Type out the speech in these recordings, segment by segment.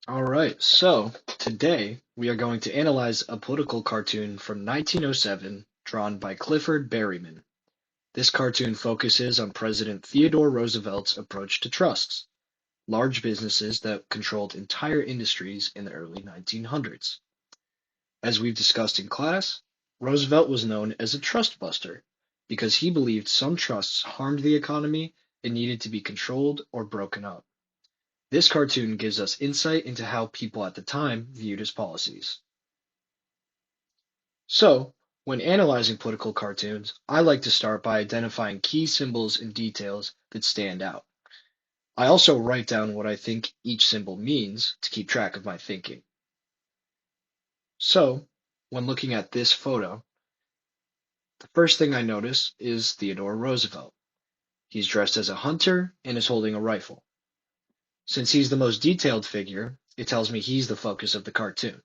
All right, so today we are going to analyze a political cartoon from 1907 drawn by Clifford Berryman. This cartoon focuses on President Theodore Roosevelt's approach to trusts, large businesses that controlled entire industries in the early 1900s. As we've discussed in class, Roosevelt was known as a trust buster because he believed some trusts harmed the economy and needed to be controlled or broken up. This cartoon gives us insight into how people at the time viewed his policies. So, when analyzing political cartoons, I like to start by identifying key symbols and details that stand out. I also write down what I think each symbol means to keep track of my thinking. So, when looking at this photo, the first thing I notice is Theodore Roosevelt. He's dressed as a hunter and is holding a rifle. Since he's the most detailed figure, it tells me he's the focus of the cartoon.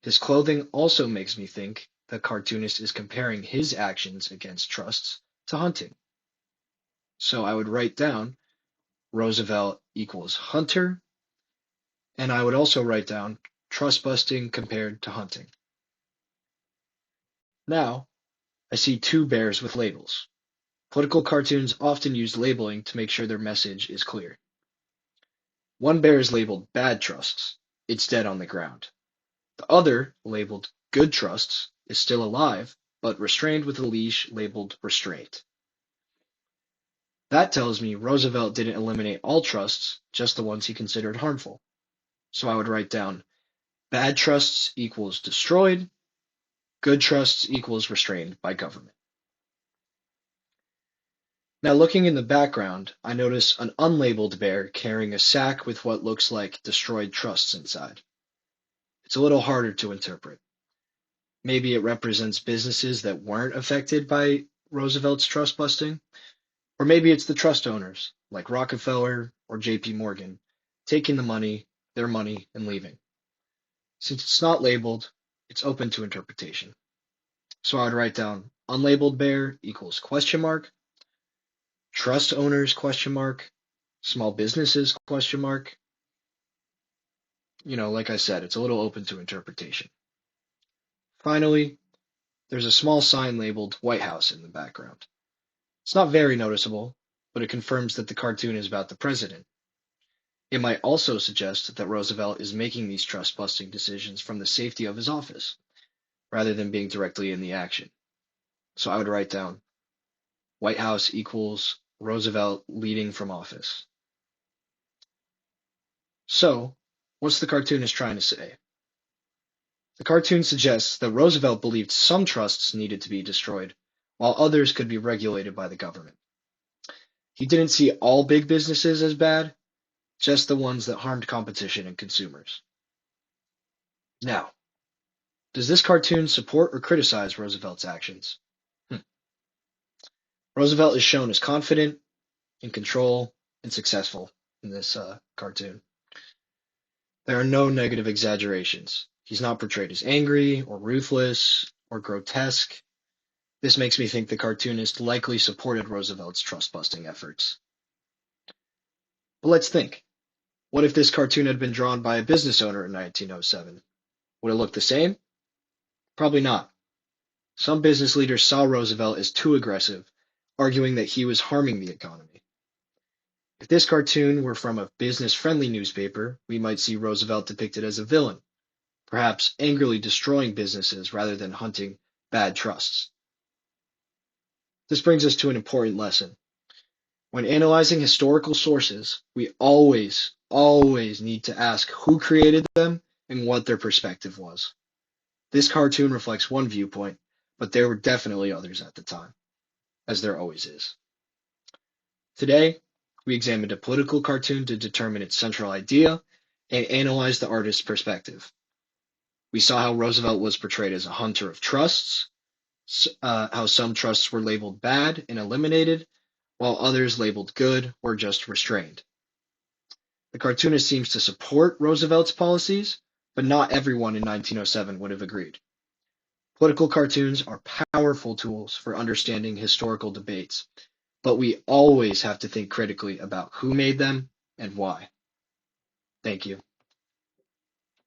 His clothing also makes me think the cartoonist is comparing his actions against trusts to hunting. So I would write down Roosevelt equals hunter, and I would also write down trust busting compared to hunting. Now, I see two bears with labels. Political cartoons often use labeling to make sure their message is clear. One bear is labeled bad trusts. It's dead on the ground. The other, labeled good trusts, is still alive, but restrained with a leash labeled restraint. That tells me Roosevelt didn't eliminate all trusts, just the ones he considered harmful. So I would write down bad trusts equals destroyed, good trusts equals restrained by government. Now looking in the background, I notice an unlabeled bear carrying a sack with what looks like destroyed trusts inside. It's a little harder to interpret. Maybe it represents businesses that weren't affected by Roosevelt's trust busting, or maybe it's the trust owners, like Rockefeller or JP Morgan, taking their money, and leaving. Since it's not labeled, it's open to interpretation. So I would write down unlabeled bear equals question mark, trust owners question mark, small businesses question mark. Like I said, it's a little open to interpretation. Finally, there's a small sign labeled White House in the background. It's not very noticeable, but it confirms that the cartoon is about the president. It might also suggest that Roosevelt is making these trust-busting decisions from the safety of his office, rather than being directly in the action. So I would write down White House equals Roosevelt leading from office. So, what's the cartoonist trying to say? The cartoon suggests that Roosevelt believed some trusts needed to be destroyed, while others could be regulated by the government. He didn't see all big businesses as bad, just the ones that harmed competition and consumers. Now, does this cartoon support or criticize Roosevelt's actions? Roosevelt is shown as confident, in control, and successful in this cartoon. There are no negative exaggerations. He's not portrayed as angry or ruthless or grotesque. This makes me think the cartoonist likely supported Roosevelt's trust-busting efforts. But let's think. What if this cartoon had been drawn by a business owner in 1907? Would it look the same? Probably not. Some business leaders saw Roosevelt as too aggressive, arguing that he was harming the economy. If this cartoon were from a business-friendly newspaper, we might see Roosevelt depicted as a villain, perhaps angrily destroying businesses rather than hunting bad trusts. This brings us to an important lesson. When analyzing historical sources, we always need to ask who created them and what their perspective was. This cartoon reflects one viewpoint, but there were definitely others at the time, as there always is. Today, we examined a political cartoon to determine its central idea and analyze the artist's perspective. We saw how Roosevelt was portrayed as a hunter of trusts, how some trusts were labeled bad and eliminated, while others labeled good or just restrained. The cartoonist seems to support Roosevelt's policies, but not everyone in 1907 would have agreed. Political cartoons are powerful tools for understanding historical debates, but we always have to think critically about who made them and why. Thank you.